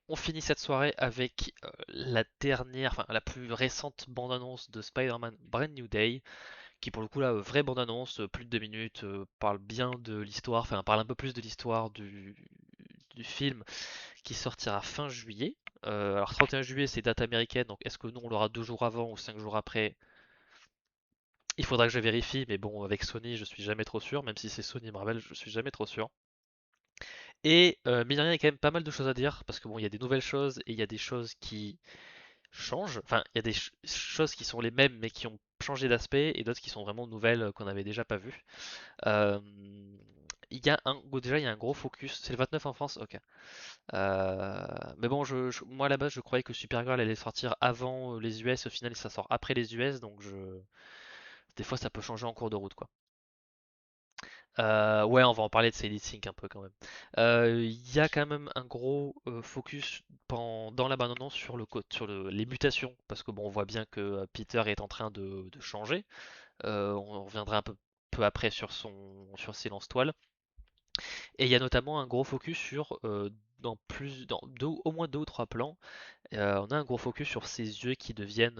On finit cette soirée avec la dernière, enfin la plus récente bande-annonce de Spider-Man Brand New Day, qui pour le coup là, vraie bande-annonce, plus de 2 minutes, parle bien de l'histoire, enfin parle un peu plus de l'histoire du film qui sortira fin juillet. Alors 31 juillet c'est date américaine, donc est-ce que nous on l'aura 2 jours avant ou 5 jours après? Il faudra que je vérifie, mais bon avec Sony je suis jamais trop sûr, même si c'est Sony Marvel je suis jamais trop sûr. Et mine de rien il y a quand même pas mal de choses à dire, parce que bon il y a des nouvelles choses et il y a des choses qui changent. Enfin, il y a des choses qui sont les mêmes mais qui ont changé d'aspect et d'autres qui sont vraiment nouvelles qu'on n'avait déjà pas vues. Euh, il y a déjà il y a un gros focus. C'est le 29 en France, ok. Mais bon, moi à la base je croyais que Supergirl allait sortir avant les US. Au final, ça sort après les US, donc des fois ça peut changer en cours de route quoi. Ouais, on va en parler de Sadie Sink un peu quand même. Il y a quand même un gros focus dans la bande-annonce sur les mutations, parce que bon, on voit bien que Peter est en train de changer. On reviendra un peu après sur Silence Toile. Et il y a notamment un gros focus sur dans au moins 2 ou 3 plans. On a un gros focus sur ses yeux qui deviennent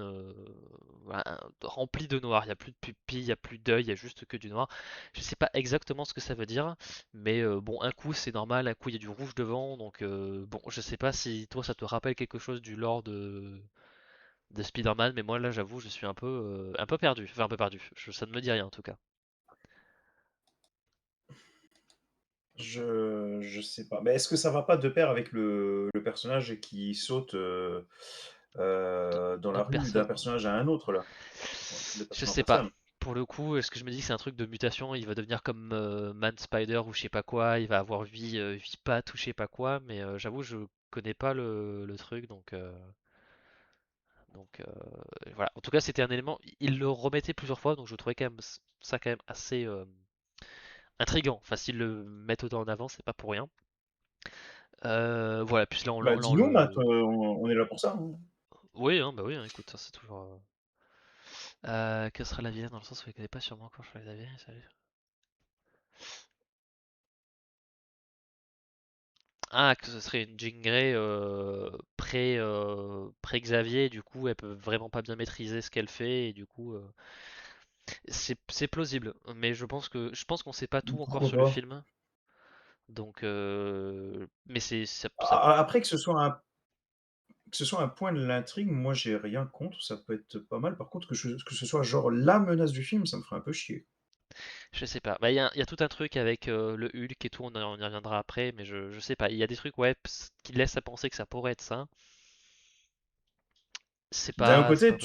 voilà, remplis de noir. Il n'y a plus de pupilles, il n'y a plus d'œil, il y a juste que du noir. Je sais pas exactement ce que ça veut dire, mais bon, un coup c'est normal, un coup il y a du rouge devant. Donc bon, je sais pas si toi ça te rappelle quelque chose du lore de Spider-Man, mais moi là j'avoue je suis un peu perdu. Enfin un peu perdu. Ça ne me dit rien en tout cas. Je sais pas. Mais est-ce que ça va pas de pair avec le personnage qui saute dans la D'un rue d'un personne. personnage à un autre, là? Ouais, de Je personne en sais pas. personne. Pour le coup, est-ce que je me dis que c'est un truc de mutation, il va devenir comme Man Spider ou je sais pas quoi, il va avoir 8 pattes ou je sais pas quoi, mais j'avoue je connais pas le truc donc voilà. En tout cas, c'était un élément, il le remettait plusieurs fois donc je trouvais quand même ça quand même assez intriguant. Enfin, s'ils le mettent autant en avant, c'est pas pour rien. Voilà, puis là Bah, on dis-nous, Matt, le. on est là pour ça, hein. Oui, hein, bah oui, hein, écoute, ça c'est toujours. Que sera la vilaine dans le sens où il connaît pas sûrement encore je les avais, salut. Ah, que ce serait une Jean Grey pré-Xavier, du coup elle peut vraiment pas bien maîtriser ce qu'elle fait, et du coup c'est plausible, mais je pense qu'on sait pas tout encore Pourquoi sur le pas? film, donc mais Après, que ce soit un point de l'intrigue, moi, j'ai rien contre, ça peut être pas mal. Par contre, que ce soit genre la menace du film, ça me ferait un peu chier. je sais pas. Bah, il y a tout un truc avec le Hulk et tout, on y reviendra après, mais je sais pas. Il y a des trucs ouais qui laissent à penser que ça pourrait être ça. D'un C'est côté, pas impossible.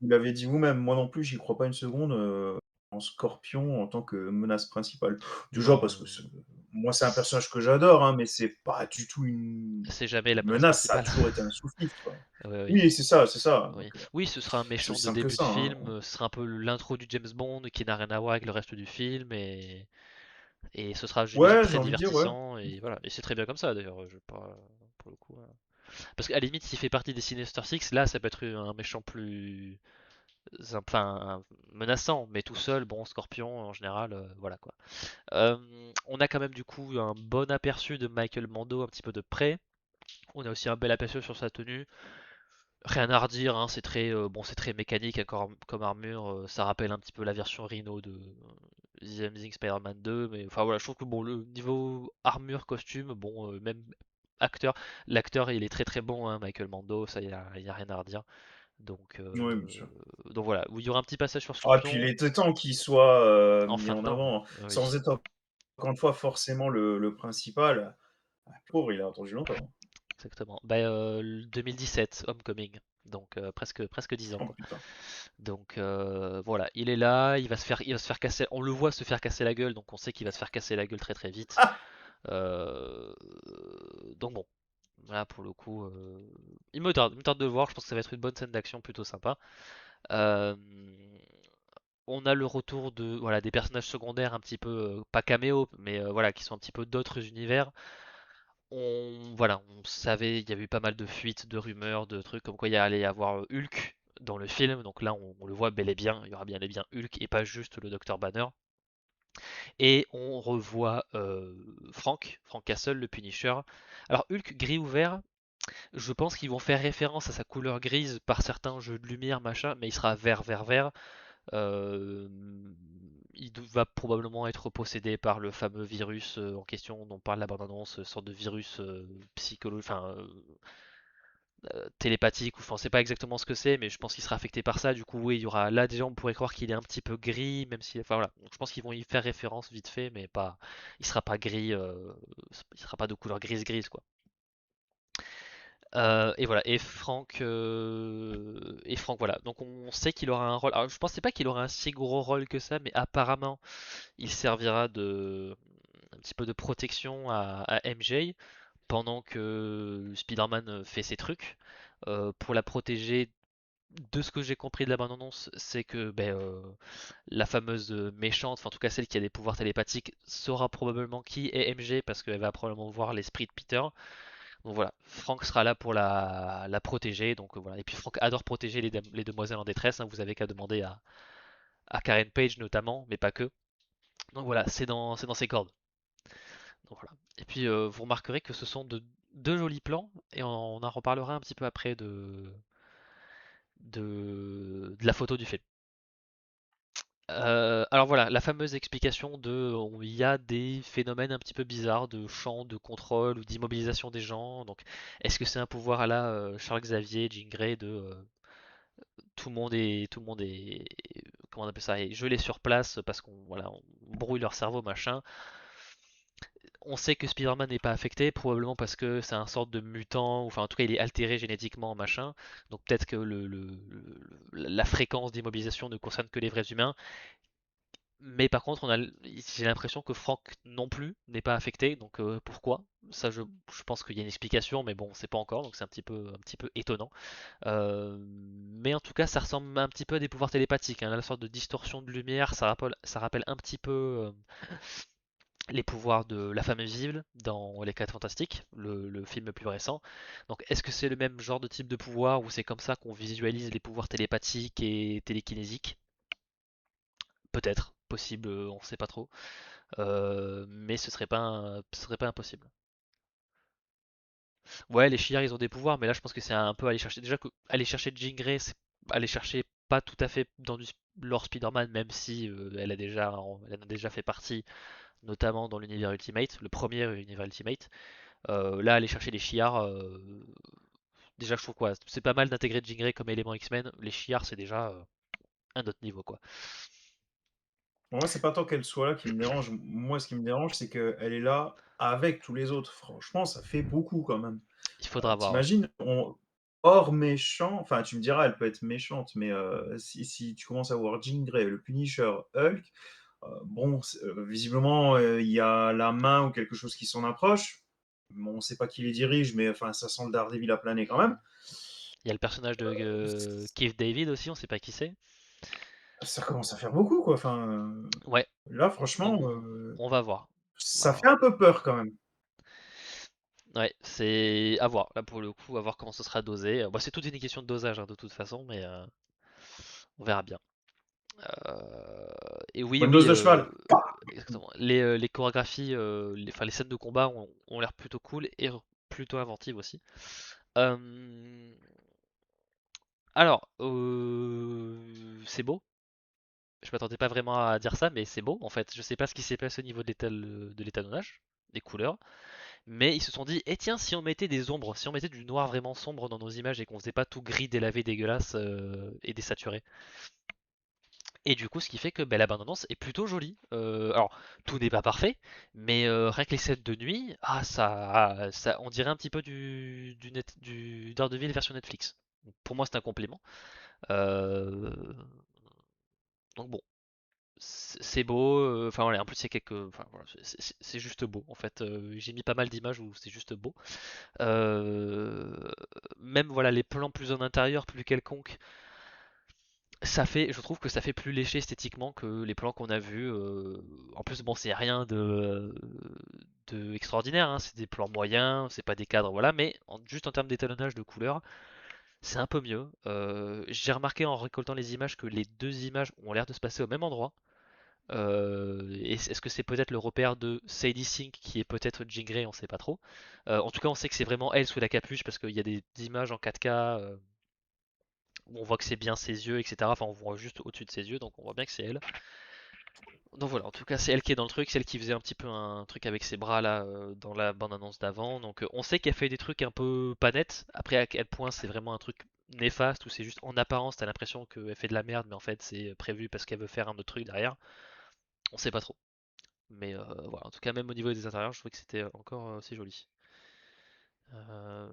vous l'avez dit vous-même, moi non plus, j'y crois pas une seconde en Scorpion en tant que menace principale. Déjà Non, parce que moi, c'est un personnage que j'adore, hein, mais c'est pas du tout c'est jamais la une menace menace, ça a principale. toujours été un sous-fifre, quoi. Ouais, oui. Oui, c'est ça, c'est ça. Oui. Donc, Oui, ce sera un c'est méchant aussi de simple que début de ça, hein. film, ce sera un peu l'intro du James Bond qui n'a rien à voir avec le reste du film et ce sera, j'imagine, Ouais, j'ai très envie de dire, ouais. divertissant et voilà. Et c'est très bien comme ça d'ailleurs, je vais pas pour le coup. Parce qu'à la limite, s'il fait partie des Sinister Six, là ça peut être un méchant plus enfin menaçant, mais tout seul, bon, Scorpion en général, voilà quoi. On a quand même du coup un bon aperçu de Michael Mando un petit peu de près. On a aussi un bel aperçu sur sa tenue. Rien à redire, hein, c'est très bon, c'est très mécanique hein, comme armure. Ça rappelle un petit peu la version Rhino de The Amazing Spider-Man 2, mais enfin voilà, je trouve que bon, le niveau armure, costume, bon, même acteur, l'acteur il est très très bon, hein, Michael Mando, ça y a rien à redire. Donc, Oui, bien sûr. donc voilà, où il y aura un petit passage sur Ah, puis il Scorpion était temps qu'il soit mis enfin en dedans, avant, sans oui, être encore une fois forcément le principal. Ah, pauvre, il a attendu longtemps. exactement. Bah, 2017, Homecoming, donc presque 10 ans Oh quoi. putain. Donc voilà, il est là, il va se faire casser, on le voit se faire casser la gueule, donc on sait qu'il va se faire casser la gueule très très vite. Ah, Euh, donc bon, là pour le coup, il me tarde de le voir, je pense que ça va être une bonne scène d'action plutôt sympa. Euh, on a le retour de voilà des personnages secondaires un petit peu pas caméo, mais voilà qui sont un petit peu d'autres univers. On savait, il y avait eu pas mal de fuites, de rumeurs, de trucs comme quoi il y allait y avoir Hulk dans le film. Donc là, on le voit bel et bien, il y aura bien et bien Hulk et pas juste le Docteur Banner. Et on revoit Frank Castle, le Punisher. Alors Hulk gris ou vert, Je pense qu'ils vont faire référence à sa couleur grise par certains jeux de lumière, machin, mais il sera vert, vert, vert. Euh, va probablement être possédé par le fameux virus en question dont parle la bande-annonce, sorte de virus psychologique, enfin télépathique, ou enfin, on sait pas exactement ce que c'est, mais je pense qu'il sera affecté par ça. Du coup, oui, il y aura là déjà, on pourrait croire qu'il est un petit peu gris, même si, enfin voilà. Donc, je pense qu'ils vont y faire référence vite fait, mais pas, il sera pas gris, il sera pas de couleur grise grise quoi. Et voilà, et Franck, voilà. Donc on sait qu'il aura un rôle. Alors je pensais pas qu'il aurait un si gros rôle que ça, mais apparemment il servira de un petit peu de protection à MJ pendant que Spider-Man fait ses trucs. Pour la protéger, de ce que j'ai compris de la bande-annonce, c'est que la fameuse méchante, enfin en tout cas celle qui a des pouvoirs télépathiques, saura probablement qui est MJ parce qu'elle va probablement voir l'esprit de Peter. Donc voilà, Franck sera là pour la protéger. Donc voilà. Et puis Franck adore protéger les demoiselles en détresse, hein. Vous avez qu'à demander à Karen Page notamment, mais pas que. Donc voilà, c'est dans ses cordes. Donc voilà. Et puis vous remarquerez que ce sont deux jolis plans, et on en reparlera un petit peu après de la photo du film. Alors voilà, la fameuse explication de il y a des phénomènes un petit peu bizarres de champ de contrôle ou d'immobilisation des gens. Donc, est-ce que c'est un pouvoir à la Charles Xavier, Jean Grey de tout le monde est comment on appelle ça, est gelé sur place parce qu'on voilà, on brouille leur cerveau machin. On sait que Spider-Man n'est pas affecté, probablement parce que c'est un sorte de mutant, ou enfin en tout cas il est altéré génétiquement machin. Donc peut-être que la fréquence d'immobilisation ne concerne que les vrais humains. Mais par contre, j'ai l'impression que Frank non plus n'est pas affecté, donc pourquoi? Ça, je pense qu'il y a une explication, mais bon, on sait pas encore, donc c'est un petit peu étonnant. Mais en tout cas, ça ressemble un petit peu à des pouvoirs télépathiques, hein. La sorte de distorsion de lumière, ça rappelle un petit peu les pouvoirs de la femme invisible dans Les 4 Fantastiques, le film le plus récent. Donc, est-ce que c'est le même genre de type de pouvoir, ou c'est comme ça qu'on visualise les pouvoirs télépathiques et télékinésiques? Peut-être, possible, on ne sait pas trop. Mais ce serait pas impossible. Ouais, les Shi'ar ils ont des pouvoirs, mais là je pense que c'est un peu aller chercher. Déjà que aller chercher Jean Grey, c'est aller chercher pas tout à fait dans du lore Spider-Man, même si elle en a déjà fait partie, notamment dans l'univers Ultimate, le premier univers Ultimate. Là, aller chercher les Shi'ar, déjà je trouve quoi, c'est pas mal d'intégrer Jean Grey comme élément X-Men. Les Shi'ar c'est déjà un autre niveau quoi. Moi, c'est pas tant qu'elle soit là qui me dérange. Moi, ce qui me dérange, c'est qu'elle est là avec tous les autres. Franchement, ça fait beaucoup quand même. Il faudra voir, ouais. Tu hors méchant, enfin, tu me diras, elle peut être méchante, mais si tu commences à voir Jean Grey, le Punisher, Hulk, bon, visiblement, il y a la main ou quelque chose qui s'en approche. Bon, on ne sait pas qui les dirige, mais enfin, ça sent le Daredevil à planer quand même. Il y a le personnage de Keith David aussi, on sait pas qui c'est. Ça commence à faire beaucoup, quoi. Enfin, Ouais, là, franchement, on va voir. On va ça fait voir. un peu peur quand même. Ouais, c'est à voir. Là pour le coup, à voir comment ce sera dosé. Bah, c'est toute une question de dosage hein, de toute façon, mais on verra bien. Et oui, Bonne oui, dose de cheval. exactement. Les chorégraphies, enfin, les scènes de combat ont l'air plutôt cool et plutôt inventives aussi. Euh, alors, c'est beau. Je m'attendais pas vraiment à dire ça, mais c'est beau en fait. Je sais pas ce qui s'est passé au niveau de l'étalonnage, des couleurs. Mais ils se sont dit, eh tiens, si on mettait des ombres, si on mettait du noir vraiment sombre dans nos images et qu'on faisait pas tout gris, délavé, dégueulasse et désaturé. Et du coup, ce qui fait que la bande-annonce est plutôt jolie. Alors, tout n'est pas parfait, mais rien que les scènes de nuit, on dirait un petit peu du Daredevil version Netflix. Pour moi, c'est un compliment. Euh, donc bon, c'est beau. Enfin voilà, en plus il y a quelques, enfin voilà, c'est juste beau. En fait, j'ai mis pas mal d'images où c'est juste beau. Euh, Même voilà les plans plus en intérieur, plus quelconques, je trouve que ça fait plus léché esthétiquement que les plans qu'on a vus. En plus bon c'est rien de extraordinaire, hein, c'est des plans moyens, c'est pas des cadres voilà, mais juste en termes d'étalonnage de couleurs, c'est un peu mieux. J'ai remarqué en récoltant les images que les deux images ont l'air de se passer au même endroit. Est-ce que c'est peut-être le repère de Sadie Sink qui est peut-être Jean Grey, on sait pas trop. En tout cas, on sait que c'est vraiment elle sous la capuche parce qu'il y a des images en 4K où on voit que c'est bien ses yeux, etc. Enfin, on voit juste au-dessus de ses yeux, donc on voit bien que c'est elle. Donc voilà, en tout cas, c'est elle qui est dans le truc, c'est elle qui faisait un petit peu un truc avec ses bras là dans la bande-annonce d'avant. Donc on sait qu'elle fait des trucs un peu pas nets. Après, à quel point c'est vraiment un truc néfaste ou c'est juste en apparence, t'as l'impression qu'elle fait de la merde, mais en fait c'est prévu parce qu'elle veut faire un autre truc derrière. On sait pas trop. Mais voilà, en tout cas, même au niveau des intérieurs, je trouvais que c'était encore assez joli. Euh,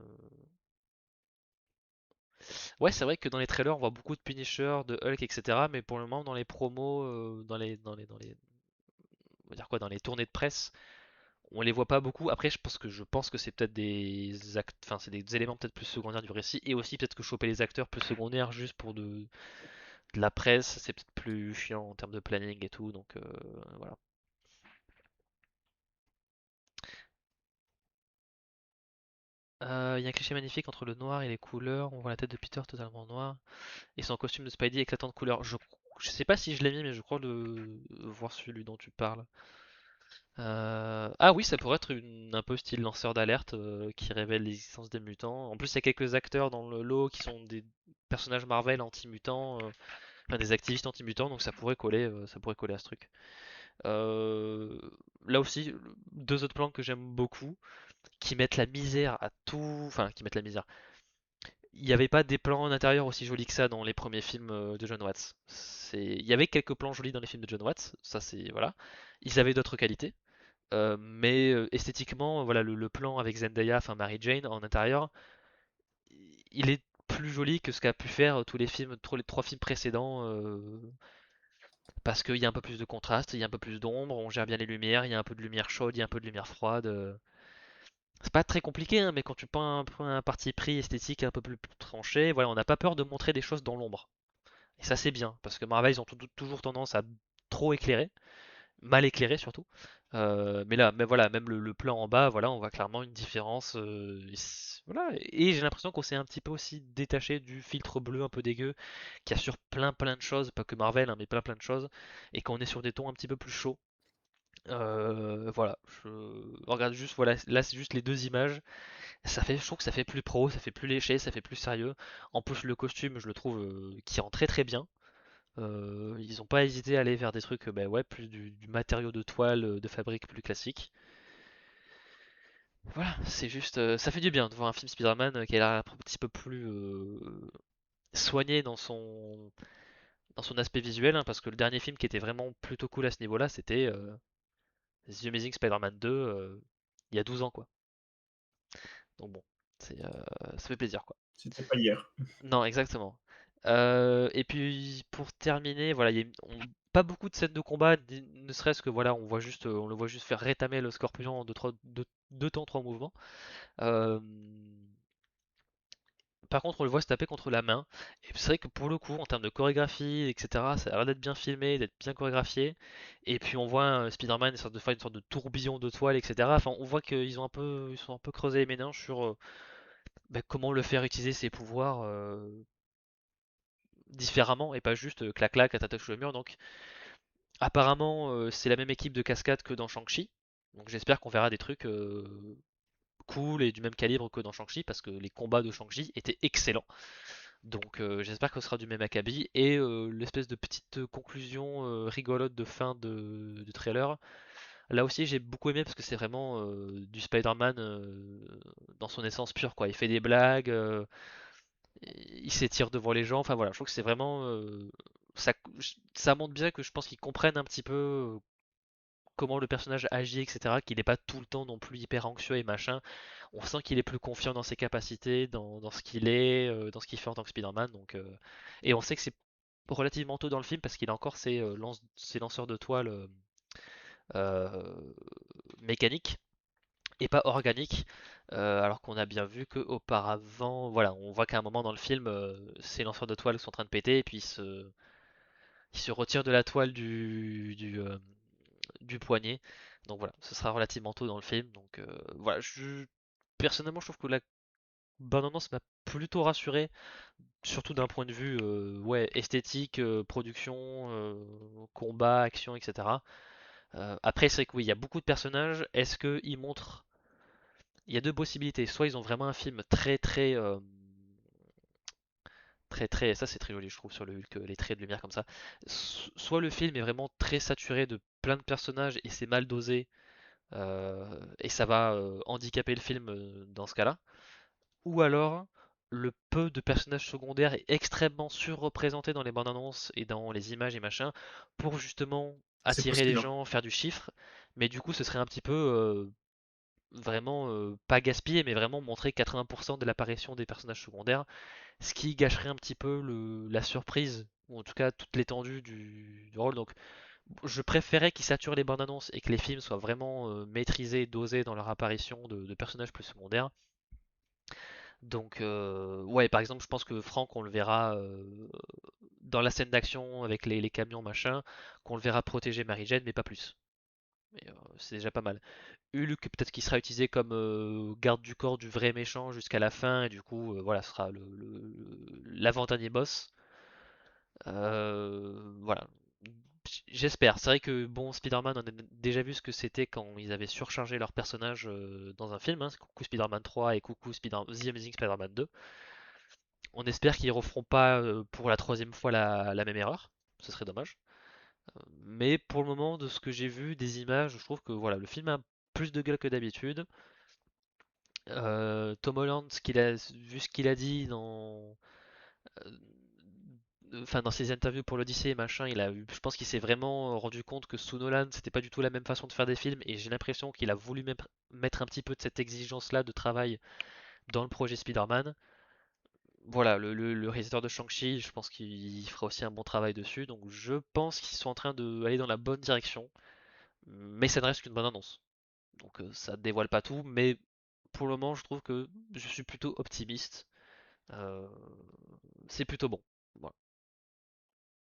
Ouais, c'est vrai que dans les trailers, on voit beaucoup de Punisher, de Hulk, etc. Mais pour le moment, dans les promos, on va dire quoi, dans les tournées de presse, on les voit pas beaucoup. Après, je pense que c'est peut-être des actes, enfin, c'est des éléments peut-être plus secondaires du récit, et aussi peut-être que choper les acteurs plus secondaires juste pour de la presse, c'est peut-être plus chiant en termes de planning et tout. Donc voilà. Il y a un cliché magnifique entre le noir et les couleurs. On voit la tête de Peter totalement noire et son costume de Spidey éclatant de couleurs. Je sais pas si je l'ai mis, mais je crois le voir celui dont tu parles. Ah oui, ça pourrait être un peu style lanceur d'alerte qui révèle l'existence des mutants. En plus, il y a quelques acteurs dans le lot qui sont des personnages Marvel anti-mutants, enfin des activistes anti-mutants, donc ça pourrait coller à ce truc. Euh, Là aussi, deux autres plans que j'aime beaucoup, qui mettent la misère à tout, enfin qui mettent la misère. Il n'y avait pas des plans en intérieur aussi jolis que ça dans les premiers films de John Watts. Il y avait quelques plans jolis dans les films de John Watts, ça c'est voilà. Ils avaient d'autres qualités. Mais esthétiquement, voilà, le plan avec Zendaya, enfin Mary Jane en intérieur, il est plus joli que ce qu'a pu faire tous les films, tous les trois films précédents, parce qu'il y a un peu plus de contraste, il y a un peu plus d'ombre, on gère bien les lumières, il y a un peu de lumière chaude, il y a un peu de lumière froide. C'est pas très compliqué, hein, mais quand tu prends un parti pris esthétique un peu plus tranché, voilà, on n'a pas peur de montrer des choses dans l'ombre. Et ça c'est bien, parce que Marvel ils ont toujours tendance à trop éclairer, mal éclairé surtout. Mais là, mais voilà, même le plan en bas, voilà, on voit clairement une différence. Voilà, et j'ai l'impression qu'on s'est un petit peu aussi détaché du filtre bleu un peu dégueu qui assure plein de choses, pas que Marvel, hein, mais plein de choses, et qu'on est sur des tons un petit peu plus chauds. Voilà, je regarde juste, voilà, là c'est juste les deux images. Je trouve que ça fait plus pro, ça fait plus léché, ça fait plus sérieux. En plus, le costume, je le trouve qui rend très bien. Ils ont pas hésité à aller vers des trucs, bah ouais, plus du matériau de toile de fabrique plus classique. Voilà, c'est juste, ça fait du bien de voir un film Spider-Man qui a l'air un petit peu plus soigné dans son aspect visuel, hein, parce que le dernier film qui était vraiment plutôt cool à ce niveau-là, c'était The Amazing Spider-Man 2, il y a 12 ans, quoi. Donc bon, ça fait plaisir, quoi. C'était pas hier. Non, exactement. Et puis pour terminer, voilà, pas beaucoup de scènes de combat, ne serait-ce que voilà, on le voit juste faire rétamer le Scorpion en deux temps, trois mouvements. Euh, Par contre, on le voit se taper contre la main. Et c'est vrai que pour le coup, en termes de chorégraphie, etc., ça a l'air d'être bien filmé, d'être bien chorégraphié. Et puis on voit Spider-Man faire une sorte de tourbillon de toile, etc. Enfin, on voit ils sont un peu creusés les méninges sur bah, comment le faire utiliser ses pouvoirs différemment et pas juste clac clac, t'attaches le mur. Donc apparemment, c'est la même équipe de cascade que dans Shang-Chi. Donc j'espère qu'on verra des trucs cool et du même calibre que dans Shang-Chi parce que les combats de Shang-Chi étaient excellents. Donc j'espère que ce sera du même acabit. Et l'espèce de petite conclusion rigolote de fin de trailer. Là aussi j'ai beaucoup aimé parce que c'est vraiment du Spider-Man dans son essence pure quoi. Il fait des blagues, il s'étire devant les gens. Enfin voilà, je trouve que c'est vraiment ça, ça montre bien que je pense qu'ils comprennent un petit peu comment le personnage agit, etc. Qu'il n'est pas tout le temps non plus hyper anxieux et machin. On sent qu'il est plus confiant dans ses capacités, dans ce qu'il est, dans ce qu'il fait en tant que Spider-Man. Donc, et on sait que c'est relativement tôt dans le film parce qu'il a encore ses lanceurs de toile euh, mécaniques et pas organiques. Alors qu'on a bien vu qu'auparavant, voilà, on voit qu'à un moment dans le film, ces lanceurs de toile sont en train de péter et puis il se retire de la toile du poignet. Donc voilà, ce sera relativement tôt dans le film. Donc voilà, personnellement, je trouve que la bande-annonce m'a plutôt rassuré surtout d'un point de vue ouais, esthétique, production, combat, action, etc. Après, c'est vrai que oui, il y a beaucoup de personnages. Est-ce qu'ils montrent. Il y a deux possibilités. Soit ils ont vraiment un film très, ça c'est très joli, je trouve, sur le Hulk, les traits de lumière comme ça. Soit le film est vraiment très saturé de plein de personnages et c'est mal dosé, et ça va handicaper le film dans ce cas-là. Ou alors, le peu de personnages secondaires est extrêmement surreprésenté dans les bandes annonces et dans les images et machin, pour justement C'est attirer les possible, hein. gens, faire du chiffre. Mais du coup, ce serait un petit peu vraiment pas gaspiller, mais vraiment montrer 80% de l'apparition des personnages secondaires, ce qui gâcherait un petit peu la surprise, ou en tout cas toute l'étendue du rôle. Donc je préférais qu'ils saturent les bandes annonces et que les films soient vraiment maîtrisés, dosés dans leur apparition de personnages plus secondaires. Donc ouais, par exemple, je pense que Franck, on le verra dans la scène d'action avec les camions machin, qu'on le verra protéger Mary-Jane, mais pas plus. Et, c'est déjà pas mal. Hulk, peut-être qu'il sera utilisé comme garde du corps du vrai méchant jusqu'à la fin, et du coup, voilà, ce sera l'avant-dernier boss. Voilà. J'espère. C'est vrai que bon, Spider-Man, on a déjà vu ce que c'était quand ils avaient surchargé leur personnage dans un film, hein. Coucou Spider-Man 3 et coucou The Amazing Spider-Man 2. On espère qu'ils referont pas pour la troisième fois la même erreur. Ce serait dommage. Mais pour le moment, de ce que j'ai vu, des images, je trouve que voilà, le film a plus de gueule que d'habitude. Tom Holland, vu ce qu'il a dit euh, dans ses interviews pour l'Odyssée et machin, je pense qu'il s'est vraiment rendu compte que sous Nolan, c'était pas du tout la même façon de faire des films, et j'ai l'impression qu'il a voulu mettre un petit peu de cette exigence-là de travail dans le projet Spider-Man. Voilà, le réalisateur de Shang-Chi, je pense qu'il fera aussi un bon travail dessus, donc je pense qu'ils sont en train d'aller dans la bonne direction, mais ça ne reste qu'une bonne annonce. Donc ça dévoile pas tout, mais pour le moment, je trouve que je suis plutôt optimiste. Euh, c'est plutôt bon. Voilà,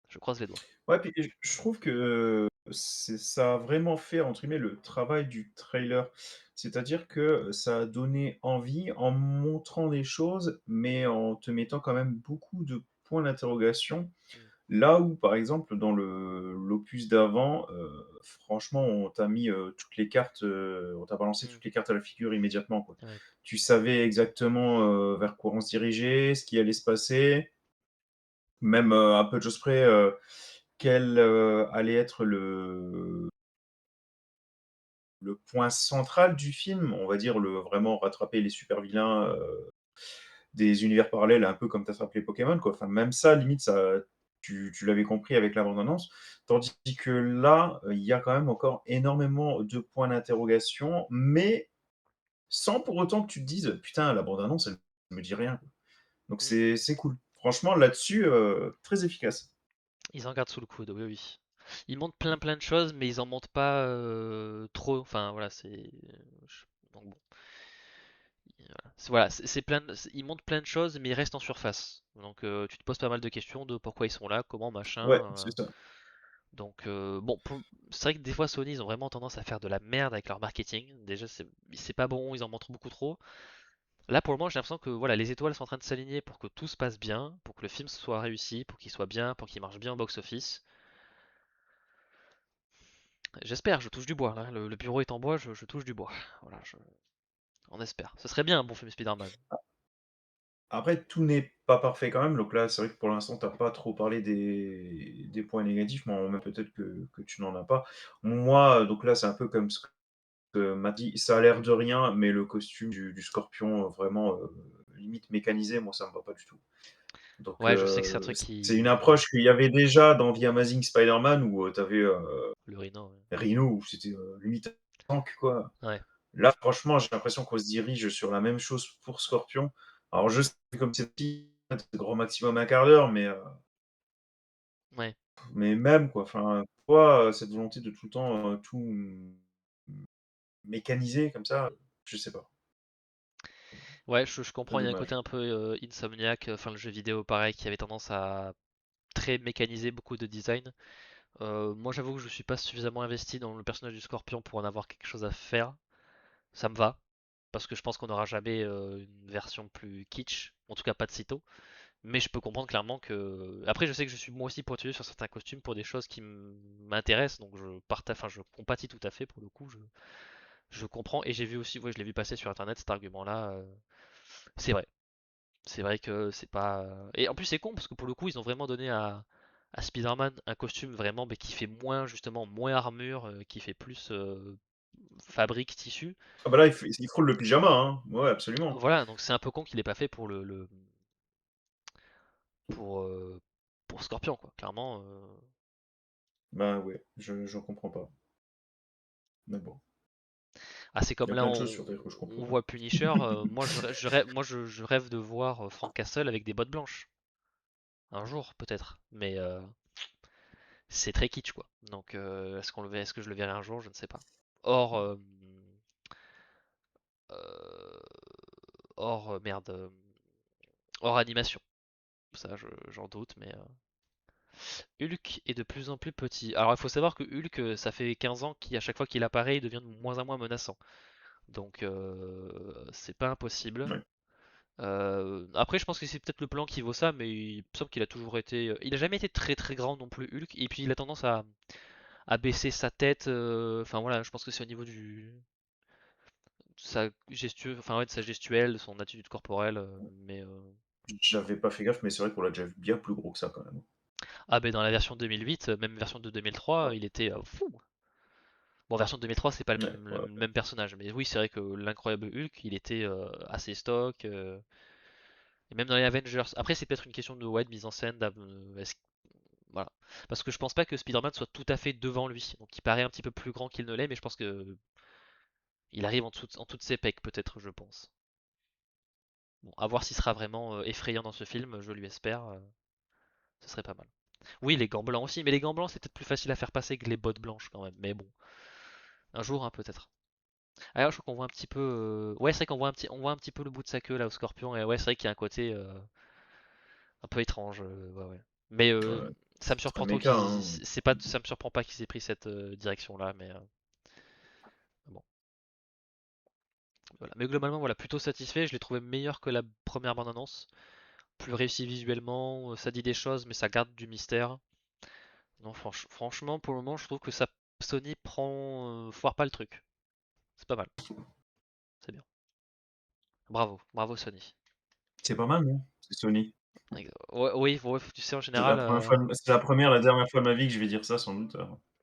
je croise les doigts. Ouais, puis je trouve que ça a vraiment fait, entre guillemets, «le travail du trailer». C'est-à-dire que ça a donné envie en montrant des choses, mais en te mettant quand même beaucoup de points d'interrogation. Mm, Là où, par exemple, dans l'opus d'avant, franchement, on t'a balancé mm, toutes les cartes à la figure immédiatement, quoi. ouais. Tu savais exactement, vers quoi on se dirigeait, ce qui allait se passer, même, à peu de choses près, quel, allait être le point central du film, on va dire vraiment rattraper les super vilains des univers parallèles, un peu comme tu as rappelé Pokémon, quoi. Enfin, même ça, limite, tu l'avais compris avec la bande-annonce. Tandis que là, il y a quand même encore énormément de points d'interrogation, mais sans pour autant que tu te dises putain, la bande-annonce, elle me dit rien. Donc Mm. c'est cool. Franchement, là-dessus, très efficace. Ils en gardent sous le coude, oui, oui. Ils montrent plein de choses, mais ils en montrent pas trop. Enfin, voilà, donc bon. Voilà, ils montrent plein de choses, mais ils restent en surface. Donc tu te poses pas mal de questions de pourquoi ils sont là, comment, machin. Ouais, c'est ça. Donc bon, c'est vrai que des fois Sony, ils ont vraiment tendance à faire de la merde avec leur marketing. Déjà, c'est pas bon, ils en montrent beaucoup trop. Là, pour le moment, j'ai l'impression que voilà, les étoiles sont en train de s'aligner pour que tout se passe bien, pour que le film soit réussi, pour qu'il soit bien, pour qu'il marche bien au box-office. J'espère, je touche du bois. Là. Le bureau est en bois, je touche du bois. Voilà, on espère. Ce serait bien un bon film Spider-Man. Après, tout n'est pas parfait quand même. Donc là, c'est vrai que pour l'instant, tu as pas trop parlé des points négatifs, mais même peut-être que tu n'en as pas. Moi, donc là, c'est un peu comme ce que m'a dit. Ça a l'air de rien, mais le costume du Scorpion, vraiment limite mécanisé, moi, ça me va pas du tout. Donc Ouais, je sais que c'est un truc c'est une qui. approche qu'il y avait déjà dans The Amazing Spider-Man où tu avais Le Rhino, ouais. Rhino, où c'était limite un tank, quoi. Ouais. Là, franchement, j'ai l'impression qu'on se dirige sur la même chose pour Scorpion. Alors, je sais comme c'est petit, grand maximum un quart d'heure, Ouais. mais même, quoi. Enfin, pourquoi cette volonté de tout le temps tout mécaniser comme ça, je sais pas. Ouais, je comprends, C'est il y a un côté dommage. un peu Insomniac, enfin le jeu vidéo pareil, qui avait tendance à très mécaniser beaucoup de design. Moi j'avoue que je suis pas suffisamment investi dans le personnage du Scorpion pour en avoir quelque chose à faire. Ça me va, parce que je pense qu'on n'aura jamais une version plus kitsch, en tout cas pas de sitôt. Mais je peux comprendre clairement que. Après, je sais que je suis moi aussi pointilleux sur certains costumes pour des choses qui m'intéressent, donc enfin, je compatis tout à fait pour le coup. Je comprends et j'ai vu aussi, ouais, je l'ai vu passer sur internet cet argument-là. C'est vrai. C'est vrai que c'est pas. Et en plus, c'est con parce que pour le coup, ils ont vraiment donné à Spider-Man un costume vraiment mais qui fait moins, justement, moins armure, qui fait plus fabrique, tissu. Ah bah là, il frôle le pyjama, hein. Ouais, absolument. Voilà, donc c'est un peu con qu'il ait pas fait pour pour, euh, pour Scorpion, quoi. Clairement. Bah ouais, je comprends pas. Mais bon, Ah, c'est il y comme a là, plein de choses sur Terre que je on comprends pas. voit Punisher. Je rêve de voir Frank Castle avec des bottes blanches. Un jour, peut-être. Mais c'est très kitsch, quoi. Donc, est-ce que je le verrai un jour? Je ne sais pas. Or, euh, merde, hors animation. Ça, j'en doute, mais Hulk est de plus en plus petit. Alors, il faut savoir que Hulk, ça fait 15 ans qu'à chaque fois qu'il apparaît, il devient de moins en moins menaçant. Donc, c'est pas impossible. Ouais. Après, je pense que c'est peut-être le plan qui vaut ça, mais il me semble qu'il a toujours été. Il a jamais été très très grand non plus, Hulk. Et puis, il a tendance à baisser sa tête. Enfin, voilà, je pense que c'est au niveau enfin, ouais, de sa gestuelle, de son attitude corporelle. Mais J'avais pas fait gaffe, mais c'est vrai qu'on l'a déjà vu bien plus gros que ça quand même. ah, ben dans la version 2008, même version de 2003, Ouais, il était fou. Bon, version 2003, c'est pas ouais, le ouais. même personnage, mais oui, c'est vrai que l'incroyable Hulk, il était assez stock, et même dans les Avengers. Après, c'est peut-être une question de, ouais, de mise en scène, voilà. Parce que je pense pas que Spider-Man soit tout à fait devant lui, donc il paraît un petit peu plus grand qu'il ne l'est, mais je pense que il arrive en dessous de ses pecs, peut-être, je pense. Bon, à voir s'il sera vraiment effrayant dans ce film, je lui espère, ce serait pas mal. Oui, les gants blancs aussi, mais les gants blancs, c'est peut-être plus facile à faire passer que les bottes blanches quand même, mais bon, un jour, hein, peut-être. Alors, je crois qu'on voit un petit peu. Ouais, c'est vrai qu'on voit on voit un petit peu le bout de sa queue là au scorpion. Et ouais, c'est vrai qu'il y a un côté un peu étrange. Ouais, ouais. Mais Ouais. ça me C'est très surprend trop méca, hein. ça me surprend pas qu'ils aient pris cette direction là. Mais bon, voilà. Mais globalement, voilà, plutôt satisfait. Je l'ai trouvé meilleur que la première bande-annonce, plus réussi visuellement. Ça dit des choses, mais ça garde du mystère. Non, franchement, pour le moment, je trouve que ça, Sony foire pas le truc. C'est pas mal. C'est bien. Bravo, bravo Sony. C'est pas mal, non? C'est Sony. Ouais, oui, ouais, tu sais en C'est la général. première fois, c'est la première, la dernière fois de ma vie que je vais dire ça sans doute.